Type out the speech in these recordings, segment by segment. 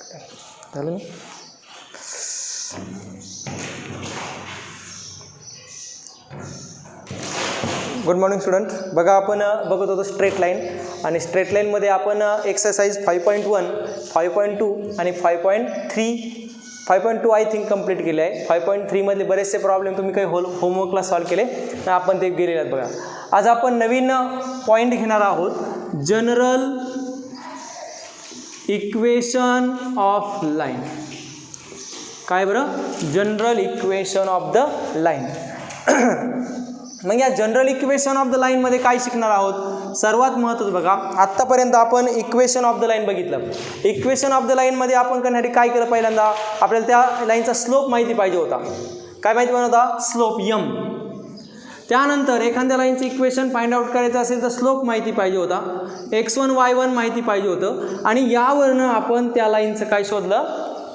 झालं. Good morning student. बघा आपण बघत होतो स्ट्रेट लाईन आणि स्ट्रेट लाईनमध्ये आपण एक्सरसाइज 5.1, 5.2 आणि 5.2 आय थिंक कंप्लीट केले आहे. 5.3 मधले बरेचसे प्रॉब्लेम तुम्ही काही होमवर्कला सॉल्व्ह केले ना, आपण ते गेलेले आहेत. बघा आज आपण नवीन पॉईंट घेणार आहोत, जनरल इक्वेशन ऑफ लाईन. काय बरं? General equation of the line. मग या जनरल इक्वेशन ऑफ द लाईनमध्ये काय शिकणार आहोत? सर्वात महत्त्वाचं बघा, आत्तापर्यंत आपण इक्वेशन ऑफ द लाईन बघितलं. इक्वेशन ऑफ द लाईनमध्ये आपण करण्यासाठी काय केलं? पहिल्यांदा आपल्याला त्या लाईनचा स्लोप माहिती पाहिजे होता. काय माहिती पाहिजे होता? Slope m. त्यानंतर एखाद्या लाईनचं इक्वेशन फाइंड आउट करायचं असेल तर स्लोप माहिती पाहिजे होता, x1 y1 माहिती पाहिजे होतं आणि यावरनं आपण त्या लाईनचं काय शोधलं?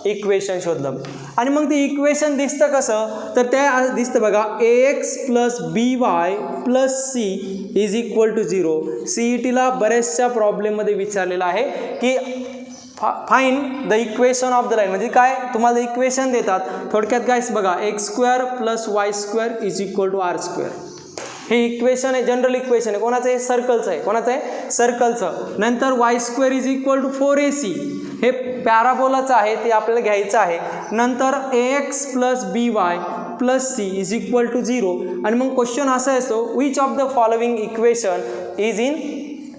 इक्वेशन शोधलं. आणि मग ते इक्वेशन दिसतं कसं? तर त्या दिसतं बघा, ax + by + c = 0. CETला बऱ्याचशा प्रॉब्लेममध्ये विचारलेलं आहे की find the equation of the line. म्हणजे काय? तुम्हाला इक्वेशन देतात, थोडक्यात काय बघा, x² + y² = r². हे इक्वेशन आहे, जनरल इक्वेशन आहे. कोणाचं आहे? सर्कलचं आहे. कोणाचं आहे? सर्कलचं. नंतर y² = 4ac, हे पॅराबोलाचं आहे, ते आपल्याला घ्यायचं आहे. नंतर ax + by + c = 0. आणि मग क्वेश्चन असा असतो, which of the following equation is in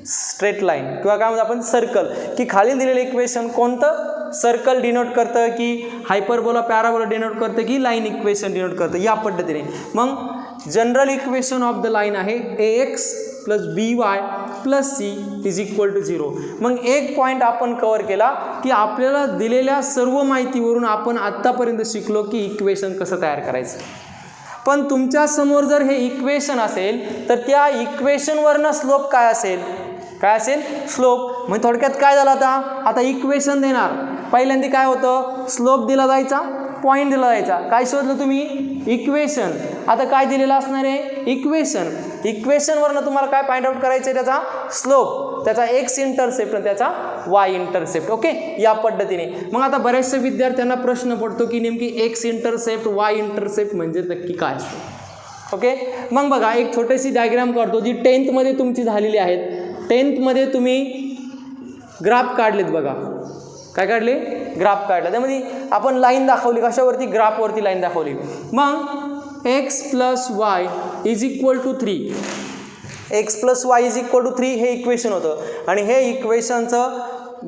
straight line, किंवा काय म्हणतो आपण सर्कल, की खाली दिलेलं इक्वेशन कोणतं सर्कल डिनोट करतं, की हायपरबोला पॅराबोला डिनोट करतं, की लाईन इक्वेशन डिनोट करतं, या पद्धतीने. मग general equation of the line आहे ax + by + c = 0. मग एक पॉईंट आपण कव्हर केला की आपल्याला दिलेल्या सर्व माहितीवरून आपण आत्तापर्यंत शिकलो की इक्वेशन कसं तयार करायचं. पण तुमच्या समोर जर हे इक्वेशन असेल तर त्या इक्वेशनवरनं स्लोप काय असेल? काय असेल? स्लोप. म्हणजे थोडक्यात काय झालं, आता इक्वेशन देणार, पहिल्यांदा काय होतं? स्लोप दिला जायचा, पॉईंट दिला जायचा. काय शोधलं तुम्ही? इक्वेशन. आता काय दिलेलं असणार आहे? इक्वेशन. इक्वेशनवरनं तुम्हाला काय फाइंड आउट करायचं आहे? त्याचा स्लोप, त्याचा एक्स इंटरसेप्ट आणि त्याचा वाय इंटरसेप्ट. ओके, या पद्धतीने. मग आता बऱ्याचशा विद्यार्थ्यांना प्रश्न पडतो की नेमकी एक्स इंटरसेप्ट, वाय इंटरसेप्ट म्हणजे नक्की काय असतं? ओके, मग बघा एक छोटीशी डायग्राम काढतो जी 10th मध्ये तुमची झालेली आहेत. 10th मध्ये तुम्ही ग्राफ काढलेत बघा. काय काढले? ग्राफ काढला. त्यामध्ये आपण लाईन दाखवली, कशावरती? ग्राफवरती लाईन दाखवली. मग x + y = 3. x + y = 3 हे इक्वेशन होतं आणि हे इक्वेशनचं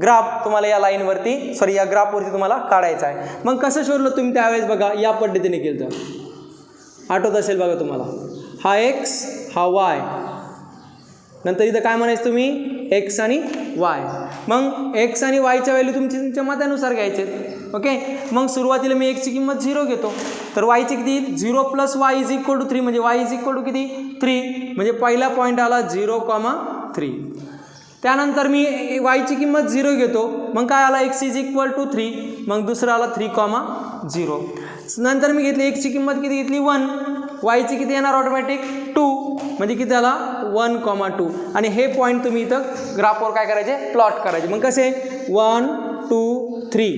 ग्राफ तुम्हाला या लाईनवरती या ग्राफवरती तुम्हाला काढायचं आहे. मग कसं शोधलं तुम्ही त्यावेळेस? बघा या पद्धतीने केलं तर आठवत असेल बघा तुम्हाला. हा x, हा y, नंतर इथं काय म्हणायचं तुम्ही? x आणि y. मग x आणि yच्या व्हॅल्यू तुमच्या मतानुसार घ्यायचे. ओके, मग सुरुवातीला मी x ची किंमत 0 घेतो, तर y ची किती? 0 + y = 3, म्हणजे y = किती? 3. म्हणजे पहिला पॉईंट आला 0,3. त्यानंतर मी y ची किंमत 0 घेतो, मग काय आला? x = 3, मग दुसरा आला 3,0. नंतर मी घेतली x ची किंमत किती घेतली? 1. y ची किती येणार? ऑटोमॅटिक 2, म्हणजे किती झाला? 1,2. आणि हे पॉईंट तुम्ही इथं ग्राफवर काय करायचे? प्लॉट करायचे. मग कसे? 1, 2, 3,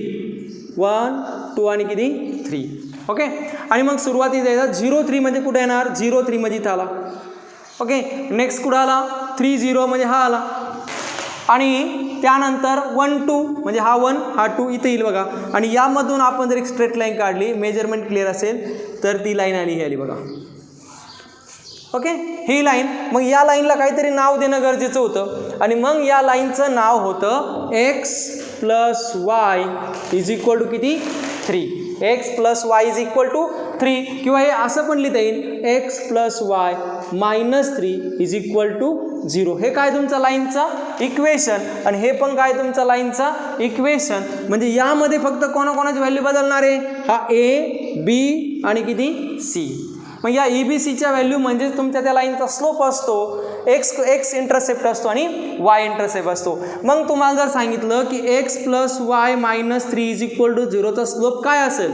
1, 2 आणि किती? 3. ओके, आणि मग सुरुवातीला जायचं 0, 3 म्हणजे कुठे येणार? 0, 3 म्हणजे इथं आला. ओके, नेक्स्ट कुठं आला? 3, 0 म्हणजे हा आला. आणि त्यानंतर 1, 2 म्हणजे हा 1, हा 2 इथे येईल बघा. आणि यामधून आपण जर एक स्ट्रेट लाईन काढली, मेजरमेंट क्लिअर असेल तर ती लाईन आली, ही आली बघा. ओके, ही लाईन. मग या लाईनला काहीतरी नाव देणं गरजेचं होतं आणि मग या लाईनचं नाव होतं x + y = किती? 3. x + y = 3, किंवा हे असं पण लिहिता येईल x + y - 3 = 0. हे काय? तुमचं लाईनचं इक्वेशन. आणि हे पण काय? तुमचं लाईनचं इक्वेशन. म्हणजे यामध्ये फक्त कोणाकोणाची व्हॅल्यू बदलणार आहे? हा a, b आणि किती? c. मग या EBCच्या व्हॅल्यू म्हणजे तुमच्या त्या लाईनचा स्लोप असतो, एक्स इंटरसेप्ट असतो आणि वाय इंटरसेप्ट असतो. मग तुम्हाला जर सांगितलं की x + y - 3 = 0 चा स्लोप काय असेल?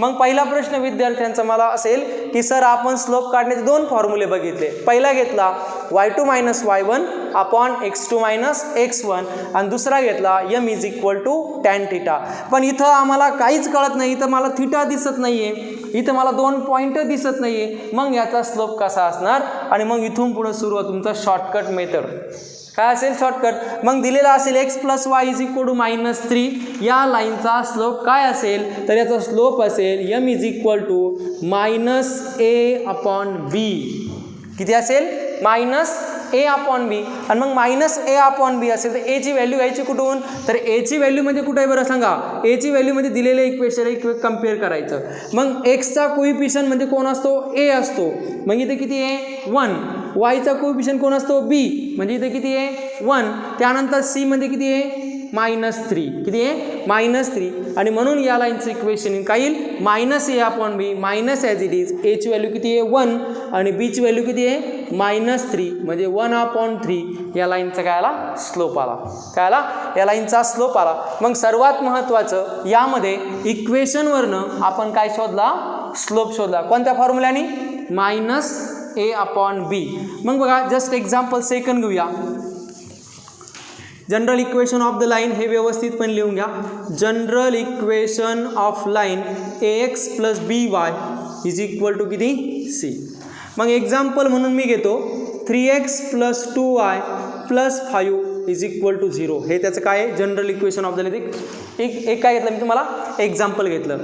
मग पहिला प्रश्न विद्यार्थ्यांचा मला असेल की सर आपण स्लोप काढण्याचे 2 फॉर्म्युले बघितले. पहिला घेतला y2 minus y1 upon x2 minus x1 आणि दुसरा घेतला m is equal to tan theta. पण इथं आम्हाला काहीच कळत नाही, इथं मला थिटा दिसत नाही आहे, इथं मला 2 पॉईंट दिसत नाही आहे. मग याचा स्लोप कसा असणार आणि मग इथून पुढे सुरू होतो तुमचा शॉर्टकट मेथड. काय असेल शॉर्टकट? मग दिलेला असेल x plus y is equal to -3. या लाईनचा स्लोप काय असेल तर याचा स्लोप असेल m is equal to -a/b. किती असेल? -a/b. आणि मग -a/b असेल तर a ची व्हॅल्यू घ्यायची कुठून? तर a ची व्हॅल्यू म्हणजे कुठे आहे बरं सांगा? a ची व्हॅल्यू म्हणजे दिलेले इक्वेशन कम्पेअर करायचं. मग x चा कोइफिशियंट म्हणजे कोण असतो? a असतो. मग इथे किती आहे? 1. y चा कोइफिशियंट कोण असतो? b. म्हणजे इथे किती आहे? 1. त्यानंतर c म्हणजे किती आहे? -3. किती आहे? -3. आणि म्हणून या लाईनचं इक्वेशन काय येईल? -a/b minus as it is a ची व्हॅल्यू किती आहे? 1 आणि b ची व्हॅल्यू किती आहे? -3 म्हणजे 1/3 या लाईनचा काय आला? स्लोप आला. काय आला? या लाईनचा स्लोप आला. मग सर्वात महत्त्वाचं यामध्ये इक्वेशनवरनं आपण काय शोधला? स्लोप शोधला. कोणत्या फॉर्म्युल्याने? -a/b. मग बघा जस्ट एक्झाम्पल सेकंड घेऊया. General equation of the line हे व्यवस्थित पण लिहून घ्या. General equation of line ax plus by is equal to किती? c. मग एक्झाम्पल म्हणून मी घेतो 3x plus 2y plus 5 is equal to 0. हे त्याचं काय आहे? General equation of the line. एक काय घेतलं मी तुम्हाला? एक्झाम्पल घेतलं.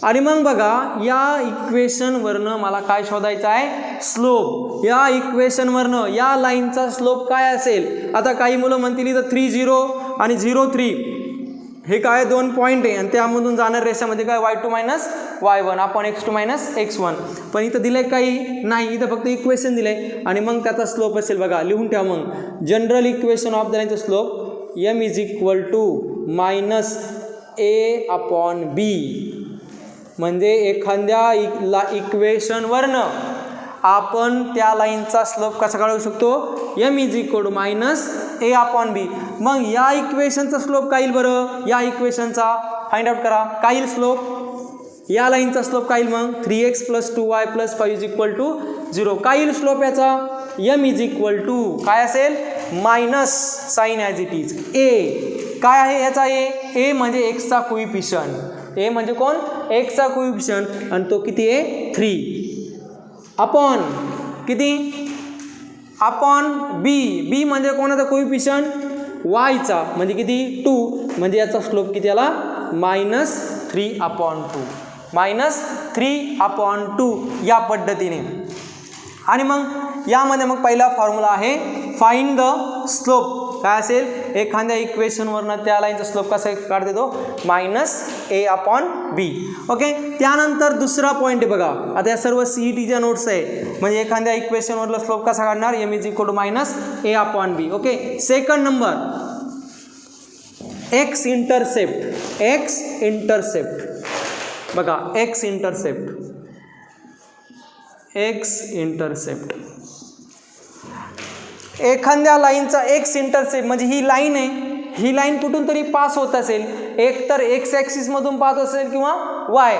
आणि मग बघा या इक्वेशनवरनं मला काय शोधायचं आहे? स्लोप. या इक्वेशनवरनं या लाईनचा स्लोप काय असेल? आता काही मुलं म्हणतील इथं 3 0 आणि 0 3 हे काय 2 पॉईंट आहे आणि त्यामधून जाणार रेषामध्ये काय y2 मायनस y1 आपण x2 मायनस x1. पण इथं दिलंय काही नाही, इथं फक्त इक्वेशन दिलंय आणि मग त्याचा स्लोप असेल बघा लिहून ठेवा. मग जनरल इक्वेशन ऑफ द लाईनचा slope m is equal to -a/b. म्हणजे एखाद्या इक्वेशनवरनं आपण त्या लाईनचा स्लोप कसा काढू शकतो? m is equal to -a/b. मग या इक्वेशनचा स्लोप काय येईल बरं? या इक्वेशनचा फाइंड आउट करा. काय येईल स्लोप? या लाईनचा स्लोप काय येईल? मग 3x plus 2y plus 5 is equal to 0. काय येईल स्लोप याचा? m इज इक्वल टू काय असेल? Minus sign as it is a. काय आहे याचा a म्हणजे x चा कोइफिशियंट. a म्हणजे कोण? x चा कोइफिशियंट आणि तो किती आहे? 3 अपॉन किती? अपॉन b म्हणजे कोणाचा कोइफिशियंट? y चा म्हणजे किती? 2 म्हणजे याचा स्लोप किती आला? -3/2. -3/2 या पद्धतीने. आणि मग यामध्ये मग पहिला फॉर्म्युला आहे फाइंड द स्लोप. काय असेल? एखाद्या इक्वेशनवरनं त्या लाईनचा स्लोप कसा काढते तो? -a/b. ओके. त्यानंतर दुसरा पॉईंट आहे बघा. आता या सर्व CETच्या नोट्स आहे. म्हणजे एखाद्या इक्वेशनवरला स्लोप कसा काढणार? m is equal to -a/b. Okay. Second number x intercept बघा. x इंटरसेप्ट एखाद्या लाईनचा x इंटरसेप्ट म्हणजे ही लाईन आहे. ही लाईन कुठून तरी पास होत असेल. एक तर x ॲक्सिस मधून पास असेल किंवा y.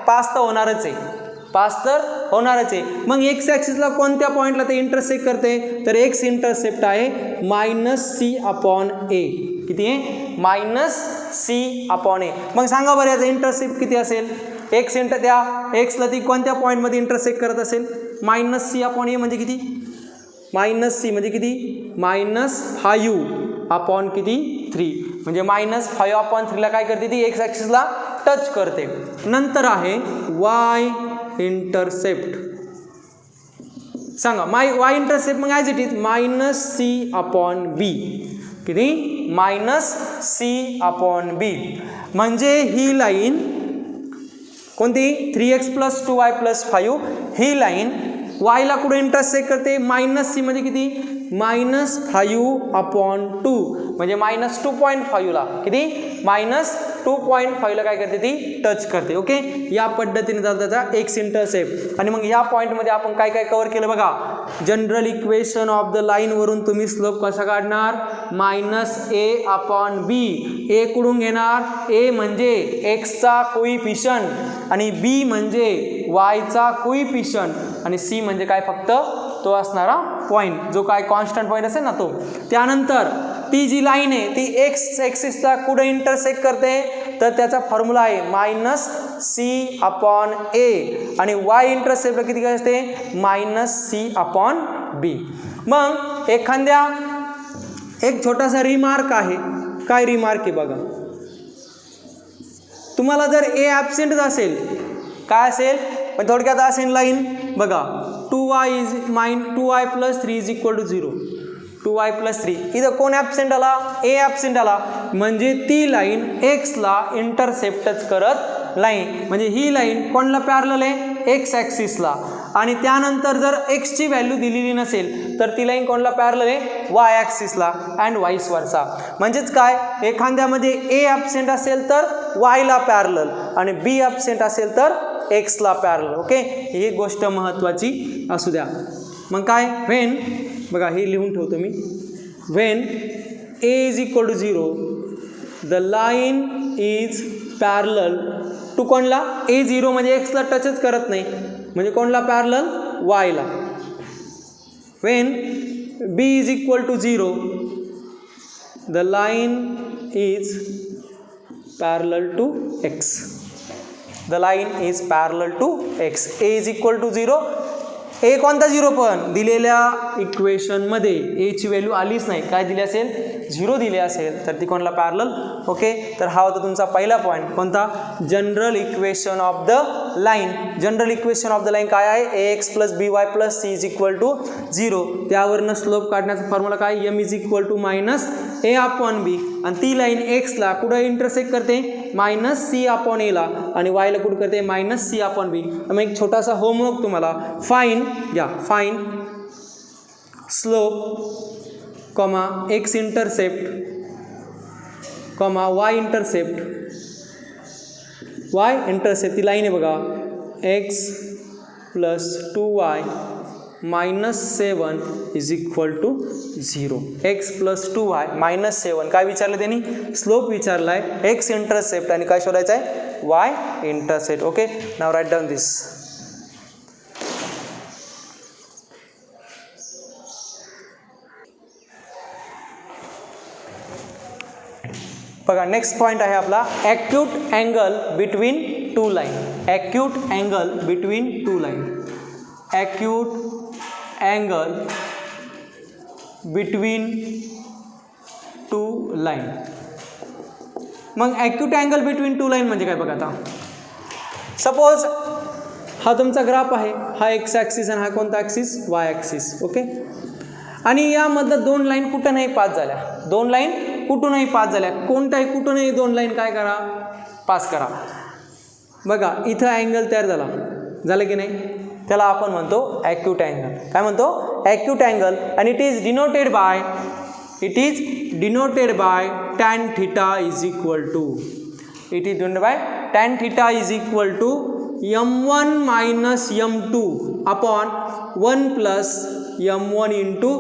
पास तर होणारच आहे. मग x ॲक्सिसला कोणत्या पॉईंटला ते इंटरसेक्ट करते? तर x इंटरसेप्ट आहे -c/a. किती आहे? -c/a. मग सांगा बरं याचा इंटरसेप्ट किती असेल? x त्या एक्सला ती कोणत्या पॉईंटमध्ये इंटरसेक्ट करत असेल? -c/a म्हणजे किती? -c म्हणजे किती? -5 किती? 3 म्हणजे -5/3 ला काय करते ती? x ॲक्सिसला टच करते. नंतर आहे y इंटरसेप्ट. सांगा y इंटरसेप्ट मग ॲज इट इज -c/b. किती? -c/b. म्हणजे ही लाईन कोणती? 3x प्लस 2y प्लस 5 ही लाईन y ला कुठे इंटरसेक्ट करते? -c म्हणजे किती? -5/2 म्हणजे -2.5 ला किती? -2.5 ला काय करते ती? टच करते. ओके. या पद्धतीने जातो त्याचा x इंटरसेप्ट. आणि मग या पॉईंटमध्ये आपण काय काय कव्हर केलं बघा. General equation of the line वरून तुम्ही स्लोप कसा काढणार? -a/b. a कुठून घेणार? a म्हणजे x चा कोइफिशियंट आणि b म्हणजे y चा कोइफिशियंट आणि c म्हणजे काय? फक्त तो असणारा पॉईंट, जो काय कॉन्स्टंट पॉईंट असेल ना तो. त्यानंतर ती जी लाईन आहे ती एक्स ॲक्सिसला कुठे इंटरसेक्ट करते, तर त्याचा फॉर्म्युला आहे -c/a आणि वाय इंटरसेप्टला किती काय असते -c/b. मग एखाद्या एक छोटासा रिमार्क आहे. काय रिमार्क आहे बघा, तुम्हाला जर ए ॲब्सेंट असेल, काय असेल पण थोडक्यात असेल लाईन बघा 2y + 3 = 0, 2y + 3. इथं कोण ॲब्सेंट आला, ए ॲब्सेंट आला, म्हणजे ती लाईन एक्सला इंटरसेप्टच करत नाही. म्हणजे ही लाईन कोणला पॅरलल आहे, एक्स ॲक्सिसला. आणि त्यानंतर जर एक्सची व्हॅल्यू दिलेली नसेल तर ती लाईन कोणला पॅरलल आहे, वाय ॲक्सिसला अँड वाईस वर्सा. म्हणजेच काय, एखाद्यामध्ये ए ॲब्सेंट असेल तर वायला पॅरलल आणि बी ॲब्सेंट असेल तर एक्सला पॅरलल. ओके, ही गोष्ट महत्त्वाची असू द्या. मग काय, व्हेन बघा हे लिहून ठेवतो मी, when A = 0 the line is parallel to कोणला, A0 म्हणजे एक्सला टचच करत नाही, म्हणजे कोणला पॅरलल, वायला. When B = 0 the line is parallel to x, the line is parallel to x. A = 0, A कोणता 0 पण दिलेल्या इक्वेशनमध्ये एची व्हॅल्यू आलीच नाही, काय दिली असेल 0 दिले असेल तर ती कोणला पॅरलल. ओके, तर हा होता तुमचा पहिला पॉईंट, कोणता, general equation of the line. General equation of the line काय आहे, ax + by + c = 0. त्यावरनं स्लोप काढण्याचा फॉर्म्युला काय, m = -a/b. आणि ती लाईन एक्सला कुठं इंटरसेक्ट करते, -c/a ला आणि वायला कुठं करते -c/b. मग एक छोटासा होमवर्क तुम्हाला, fine slope x intercept Y intercept ती लाईन आहे बघा, x + 2y - 7 = 0. x + 2y - 7 काय विचारलं त्यांनी, स्लोप विचारला आहे, एक्स इंटरसेप्ट आणि काय शोधायचं आहे, y intercept. Okay, now write down this. बघा नेक्स्ट पॉईंट आहे आपला, acute angle between two line. Acute angle between two line, acute angle between two line. मग acute angle between two line म्हणजे काय बघा, आता सपोज हा तुमचा ग्राफ आहे, हा एक्स ॲक्सिस आणि हा कोणता ॲक्सिस, वाय ॲक्सिस. ओके, आणि यामधलं दोन लाईन कुठं नाही पास झाल्या, दोन लाईन कुठूनही पास झाल्या, कोणत्याही कुठूनही दोन लाईन काय करा, पास करा. बघा इथं अँगल तयार झालं की नाही, त्याला आपण म्हणतो ॲक्यूट अँगल. काय म्हणतो, ॲक्यूट अँगल. आणि it is denoted by tan theta is equal to, it is denoted by tan theta is equal to m1 minus m2 upon 1 plus m1 into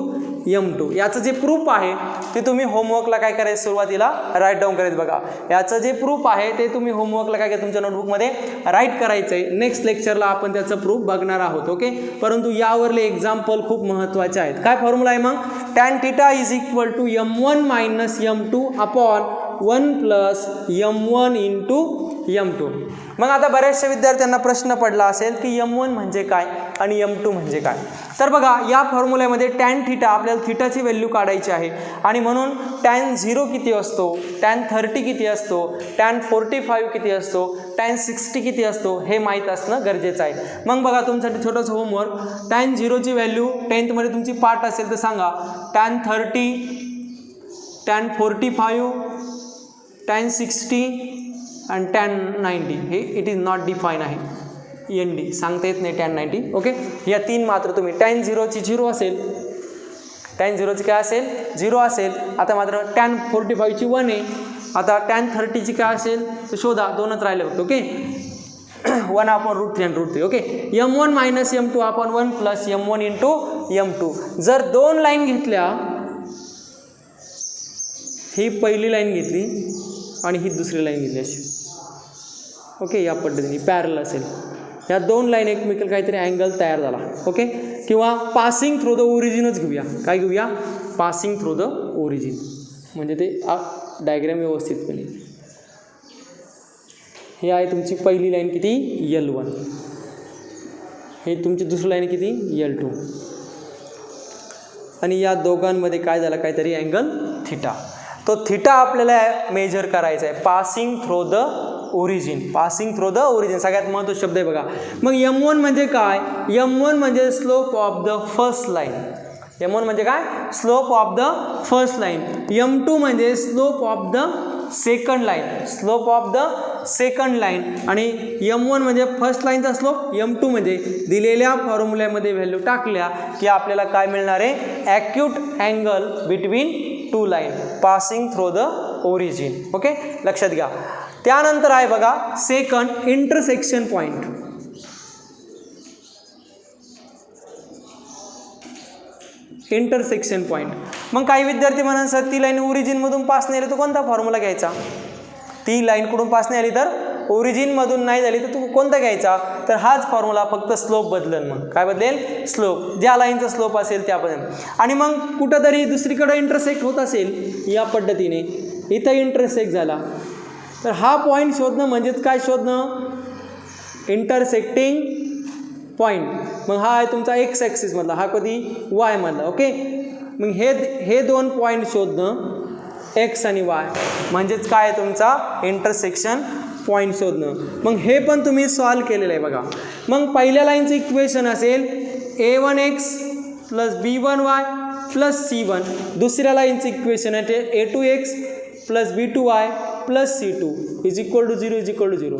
m2. याचं जे प्रूफ आहे ते तुम्ही होमवर्कला काय करायचं, सुरुवातीला राईट डाऊन करायचं. बघा याचं जे प्रूफ आहे ते तुम्ही होमवर्कला काय करायचं, तुमच्या नोटबुकमध्ये राईट करायचं आहे. नेक्स्ट लेक्चरला आपण त्याचं प्रूफ बघणार आहोत. ओके, परंतु यावरले एक्झाम्पल खूप महत्त्वाचे आहेत. काय फॉर्म्युला आहे मग, tan theta is equal to m1 minus m2 upon 1 plus m1 into m2. मग आता बऱ्याचशा विद्यार्थ्यांना प्रश्न पडला असेल की m1 म्हणजे काय आणि m2 म्हणजे काय. तर बघा या फॉर्म्युल्यामध्ये tan थीटा, आपल्याला थीटाची व्हॅल्यू काढायची आहे आणि म्हणून tan 0 किती असतो, tan 30 किती असतो, tan 45 किती असतो, tan 60 किती असतो हे माहीत असणं गरजेचं आहे. मग बघा तुमच्यासाठी छोटंसं होमवर्क, tan 0ची व्हॅल्यू 10th मध्ये तुमची पाठ असेल तर सांगा, tan 30, tan 45, tan 60 आणि tan 90. हे इट इज नॉट डिफाईन आहे, ND सांगता येत नाही tan 90. ओके, या तीन मात्र तुम्ही, tan 0ची 0 असेल, tan 0ची काय असेल 0 असेल. आता मात्र tan 45ची 1 आहे. आता tan 30ची काय असेल तर शोधा, दोनच राहिले फक्त. ओके, 1/√3 आणि √3. Okay, m1 minus m2 upon 1 plus m1 into m2. जर दोन लाईन घेतल्या, ही पहिली लाईन घेतली आणि ही दुसरी लाईन घेतली अशी, ओके, या पद्धतीने पॅरल असेल, या दोन लाईन एकमेकाला काहीतरी अँगल तयार झाला. ओके, किंवा पासिंग थ्रू द ओरिजिनच घेऊया. काय घेऊया? पासिंग थ्रू द ओरिजिन, म्हणजे ते डायग्राम व्यवस्थितपणे. हे आहे तुमची पहिली लाईन किती? L1. हे तुमची दुसरी लाईन किती? L2. आणि या दोघांमध्ये काय झालं? काहीतरी अँगल थिटा. तो थिटा आपल्याला मेजर करायचा आहे passing through the origin. Passing through the origin सगळ्यात महत्त्वाचा शब्द आहे बघा. मग M1 म्हणजे काय? M1 म्हणजे slope of the first line. M1 म्हणजे काय? Slope of the first line. M2 म्हणजे slope of the second line. Slope of the second line. आणि M1 म्हणजे फर्स्ट लाईनचा स्लोप, M2 म्हणजे दिलेल्या फॉर्म्युल्यामध्ये व्हॅल्यू टाकल्या की आपल्याला काय मिळणार आहे? Acute angle between two line passing through the origin. Okay, लक्षात घ्या. त्यानंतर आहे बघा second intersection point. Intersection point. मग काही विद्यार्थी म्हणाल सर ती लाईन ओरिजिनमधून पास नाही आली तर कोणता फॉर्म्युला घ्यायचा? ती लाईन कुठून पास नाही आली तर ओरिजिनमधून नाही झाली तर तू कोणता घ्यायचा? तर हाच फॉर्म्युला, फक्त स्लोप बदलेल. मग काय बदलेल? स्लोप. ज्या लाईनचा स्लोप असेल त्यापर्यंत. आणि मग कुठंतरी दुसरीकडे इंटरसेक्ट होत असेल या पद्धतीने, इथं इंटरसेक्ट झाला तर हा पॉईंट शोधणं म्हणजेच काय शोधणं? Intersecting point. मग हा आहे तुमचा एक्स ॲक्सिस मधला, हा कधी वाय मधला. ओके, मग हे दोन पॉईंट शोधणं एक्स आणि वाय म्हणजेच काय तुमचा इंटरसेक्शन पॉईंट शोधणं. मग हे पण तुम्ही सॉल्व केलेलं आहे बघा. मग पहिल्या लाईनचं इक्वेशन असेल a1x plus b1y plus c1. दुसऱ्या लाईनचं इक्वेशन आहे a2x plus b2y plus c2 is equal to 0 is equal to 0.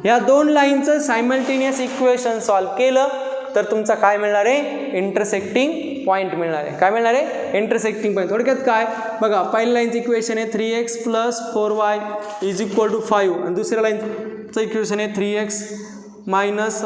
ह्या दोन लाईनचं सायमल्टेनियस इक्वेशन सॉल्व केलं तर तुमचा काय मिळणार आहे? इंटरसेक्टिंग पॉईंट मिळणार आहे. काय मिळणार आहे? Intersecting point. थोडक्यात काय बघा, पहिल्या लाईनचं इक्वेशन आहे 3x plus 4y is equal to 5 आणि दुसऱ्या लाईनचं इक्वेशन आहे 3x minus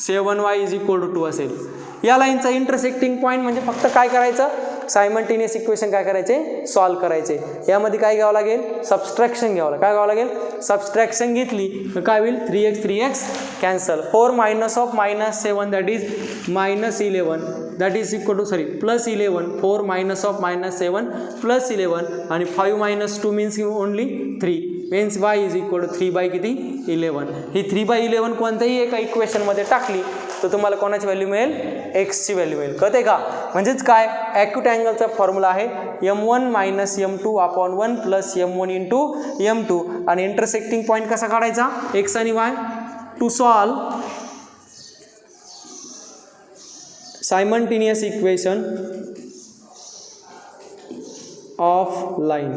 7y is equal to 2 असेल. या लाईनचा इंटरसेक्टिंग पॉईंट म्हणजे फक्त काय करायचं? सायमल्टेनियस इक्वेशन काय करायचे? सॉल्व करायचे. यामध्ये काय घ्यावं लागेल? सबस्ट्रॅक्शन घ्यावं लागेल. काय घ्यावं लागेल? सबस्ट्रॅक्शन घेतली तर काय होईल? 3x cancel. 4 minus of minus 7 that is minus 11 that is equal to plus 11. 4 minus of minus 7 plus 11 आणि 5 minus 2 means only 3 means y is equal to 3 by किती? 11. ही 3/11 कोणत्याही एका इक्वेशनमध्ये टाकली तर तुम्हाला कोणाची व्हॅल्यू मिळेल? एक्सची व्हॅल्यू मिळेल. कळते का? म्हणजेच काय? ॲक्यूट अँगलचा फॉर्म्युला आहे m1 minus m2 upon 1 plus m1 into m2. आणि इंटरसेक्टिंग पॉईंट कसा काढायचा? एक्स आणि y. To solve simultaneous equation of line.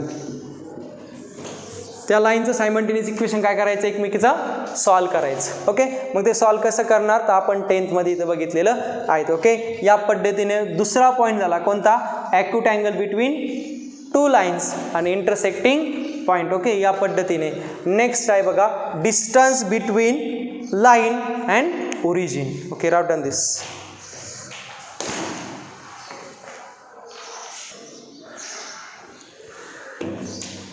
त्या लाईनचं सायमल्टेनियस इक्वेशन काय करायचं? एकमेकीचं सॉल्व करायचं. ओके, मग ते सॉल्व कसं करणार तर आपण 10th मध्ये इथं बघितलेलं आहे. ओके, या पद्धतीने दुसरा पॉईंट झाला कोणता? Acute angle between two lines आणि इंटरसेक्टिंग पॉईंट. ओके, या पद्धतीने. नेक्स्ट आहे बघा distance between line and origin. Okay, right done this.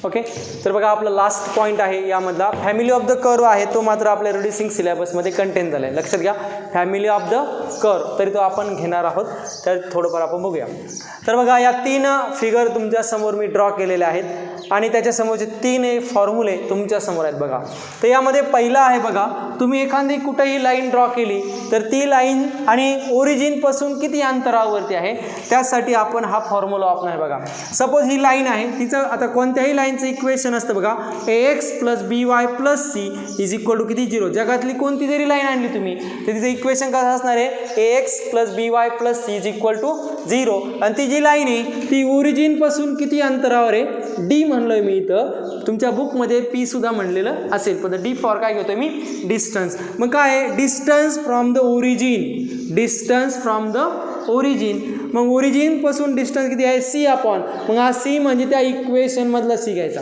Okay, तर बघा आपला लास्ट पॉईंट आहे यामधला फॅमिली ऑफ द कर्व आहे, तो मात्र आपल्या रिड्युसिंग सिलेबसमध्ये कंटेन झाला आहे. लक्षात घ्या, फॅमिली ऑफ द कर्व तरी तो आपण घेणार आहोत, तर थोडंफार आपण बघूया. तर बघा या 3 फिगर तुमच्यासमोर मी ड्रॉ केलेले आहेत आणि त्याच्यासमोरचे 3 फॉर्म्युले तुमच्यासमोर आहेत बघा. तर यामध्ये पहिला आहे बघा, तुम्ही एखादी कुठेही लाईन ड्रॉ केली तर ती लाईन आणि ओरिजिनपासून किती अंतरावरती आहे त्यासाठी आपण हा फॉर्म्युला वापरणार बघा. सपोज ही लाईन आहे, तिचं आता कोणत्याही लाईनचं इक्वेशन असतं बघा ax plus by plus c is equal to किती 0. जगातली कोणती जरी लाईन आणली तुम्ही तर तिचं इक्वेशन कसं असणार आहे ax plus by plus c is equal to 0. आणि ती जी लाईन आहे ती ओरिजिनपासून किती अंतरावर आहे डी म्हणलोय मी इथं, तुमच्या बुकमध्ये पी सुद्धा म्हणलेलं असेल, पण डी फॉर काय घेतोय मी डिस्टन्स. मग काय distance from the origin, distance from the origin. मग ओरिजिनपासून डिस्टन्स किती आहे सी अपॉन, मग हा सी म्हणजे त्या इक्वेशनमधला सी घ्यायचा.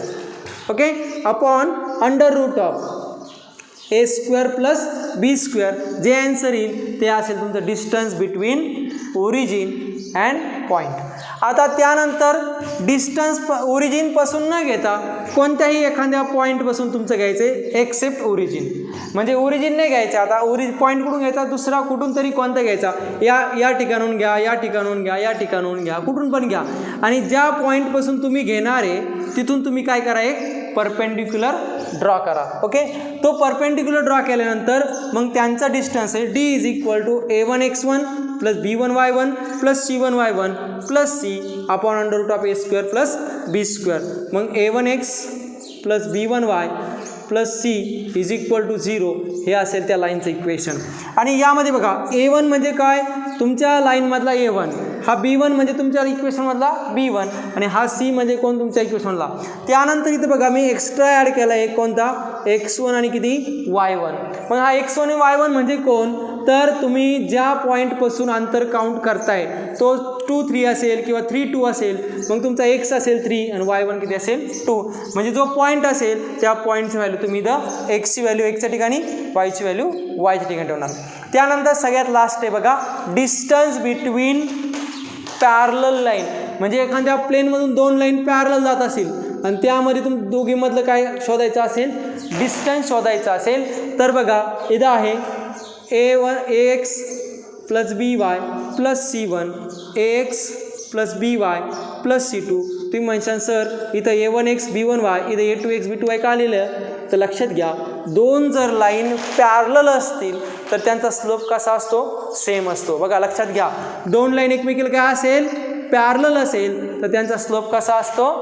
Okay, upon under root of a square plus b square. जे आन्सर येईल ते असेल तुमचं distance between origin and point. आता त्यानंतर डिस्टन्स ओरिजिनपासून न घेता कोणत्याही एखाद्या पॉईंटपासून तुमचं घ्यायचं आहे एक्सेप्ट ओरिजिन. म्हणजे ओरिजिन नाही घ्यायचं, आता पॉईंट कुठून घ्यायचा, दुसरा कुठून तरी कोणता घ्यायचा, या ठिकाणून घ्या, या ठिकाणून घ्या, या ठिकाणून घ्या, कुठून पण घ्या. आणि ज्या पॉईंटपासून तुम्ही घेणार आहे तिथून तुम्ही काय करा, एक परपेंडिक्युलर ड्रॉ करा. ओके, तो परपेंडिक्युलर ड्रॉ केल्यानंतर मग त्यांचा डिस्टन्स आहे d is equal to a1x1 plus b1y1 plus c1y1 plus c upon under root of a² plus b². मग a1x plus b1y plus c is equal to 0 हे असेल त्या लाईनचं इक्वेशन. आणि यामध्ये बघा a1 म्हणजे काय, तुमच्या लाईनमधला a1, हा b1 म्हणजे तुमच्या इक्वेशनमधला b1 आणि हा c म्हणजे कोण, तुमच्या इक्वेशनमधला. त्यानंतर इथे बघा मी एक्स्ट्रा ॲड केला आहे कोणता, x1 आणि किती y1. मग हा x1 आणि y1 म्हणजे कोण, तर तुम्ही ज्या पॉईंटपासून अंतर काउंट करताय तो 2 3 असेल किंवा 3 2 असेल, मग तुमचा x असेल 3 आणि y1 किती असेल 2. म्हणजे जो पॉईंट असेल त्या पॉईंटची व्हॅल्यू तुम्ही इथं एक्सची व्हॅल्यू एक्सच्या ठिकाणी, वायची व्हॅल्यू वायच्या ठिकाणी ठेवणार. त्यानंतर सगळ्यात लास्ट आहे बघा डिस्टन्स बिटवीन पॅरलल लाईन. म्हणजे एखाद्या प्लेनमधून 2 लाईन पॅरलल जात असेल आणि त्यामध्ये तुम्ही दोघीमधलं काय शोधायचं असेल, डिस्टन्स शोधायचं असेल, तर बघा इथं आहे ax plus by plus c1 ax plus by plus c2. तुम्ही म्हणशाल सर इथं a1x b1y इथं a2x b2y का आलेलं, तर लक्षात घ्या 2 जर लाईन पॅरलल असतील तर त्यांचा स्लोप कसा असतो, सेम असतो. बघा लक्षात घ्या, 2 लाईन एकमेकीला काय असेल, पॅरलल असेल तर त्यांचा स्लोप कसा असतो,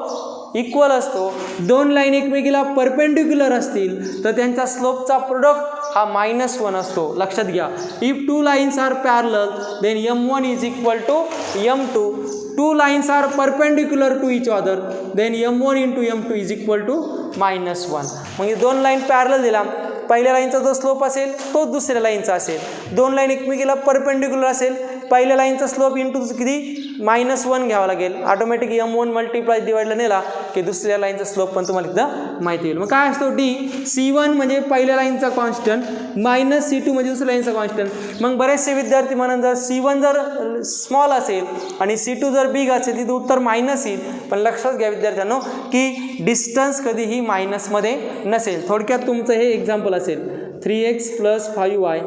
इक्वल असतो. 2 लाईन एकमेकीला परपेंडिक्युलर असतील तर त्यांचा स्लोपचा प्रोडक्ट हा -1 असतो. लक्षात घ्या, if 2 lines are parallel then m1 is equal to m2. 2 lines are perpendicular to each other then m1 into m2 is equal to -1. म्हणजे 2 लाईन पॅरलल दिला, पहिल्या लाईनचा जो स्लोप असेल तो दुसऱ्या लाईनचा असेल. 2 लाईन एकमेकीला परपेंडिक्युलर असेल, पहिल्या लाईनचा स्लोप इंटू किती -1 घ्यावा लागेल. ऑटोमॅटिक m1 मल्टिप्लाय डिवाइडला नेला की दुसऱ्या लाईनचा स्लोप पण तुम्हाला एकदा माहिती होईल. मग काय असतो डी, c1 म्हणजे पहिल्या लाईनचा कॉन्स्टंट मायनस c2 म्हणजे दुसऱ्या लाईनचा कॉन्स्टंट. मग बरेचसे विद्यार्थी म्हणून जर c1 जर स्मॉल असेल आणि c2 जर बिग असेल तिथं उत्तर मायनस येईल. पण लक्षात घ्या विद्यार्थ्यांनो की डिस्टन्स कधीही मायनसमध्ये नसेल. थोडक्यात तुमचं हे एक्झाम्पल असेल 3x plus 5y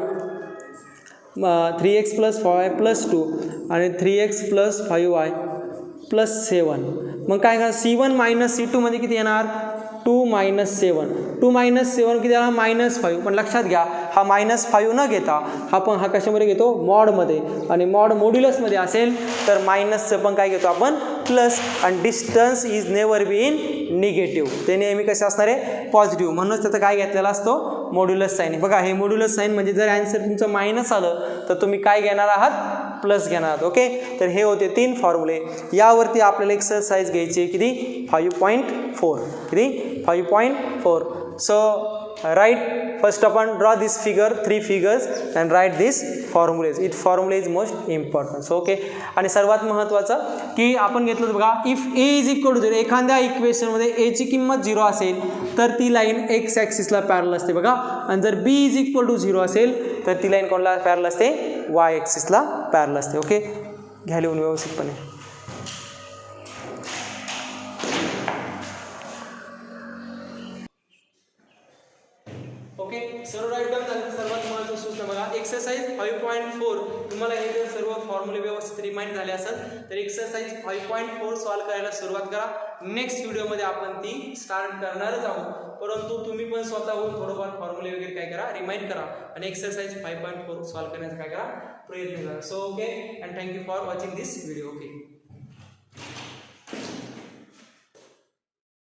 3x plus 5y plus 2 आणि 3x प्लस 5y प्लस 7. मग काय करा, c1 मायनस c2 मध्ये किती येणार, 2 मायनस 7. 2 मायनस 7 किती येणार, -5. पण लक्षात घ्या हा -5 न घेता हा कशामध्ये घेतो, मॉडमध्ये. आणि मॉड मॉड्युलसमध्ये असेल तर मायनसचं पण काय घेतो आपण, प्लस. आणि distance is never be in negative, ते नेहमी कसे असणार आहे, पॉझिटिव्ह. म्हणूनच त्याचा काय घेतलेला असतो, मॉड्युलस साईन. बघा हे मॉड्युलस साईन म्हणजे जर ॲन्सर तुमचं मायनस आलं तर तुम्ही काय घेणार आहात, प्लस घेणार आहात. ओके, तर हे होते 3 फॉर्म्युले. यावरती आपल्याला एक्सरसाइज घ्यायची किती, 5.4. किती, 5.4. सो राईट फर्स्ट आपण draw this figure, 3 figures and write this formulas. It formulae is most important. So okay, आणि सर्वात महत्त्वाचं की आपण घेतलं बघा, if A is equal to 0, एखाद्या इक्वेशनमध्ये एची किंमत 0 असेल तर ती लाईन एक्स ॲक्सिसला पॅरल असते बघा. आणि जर बी इज इक्वल टू 0 असेल तर ती लाईन कोणला पॅरल असते, वाय ॲक्सिसला पॅरल असते. ओके, घ्या लिहून व्यवस्थितपणे. ओके, सर्व राईट डन झालं. सर्वात महत्त्वाचं सूत्र बघा, एक्सरसाइज 5.4. तुम्हाला हे जर सर्व फॉर्म्युले व्यवस्थित रिमाइंड झाले असेल तर एक्सरसाइज 5.4 सॉल्व्ह करायला सुरुवात करा. नेक्स्ट व्हिडिओमध्ये आपण ती स्टार्ट करणारच आहोत, परंतु तुम्ही पण स्वतःहून थोडंफार फॉर्म्युले वगैरे काय करा, रिमाइंड करा आणि एक्सरसाइज 5.4 सॉल्व्ह करण्याचा काय करा, प्रयत्न करा. So okay, and thank you for watching this video. Okay.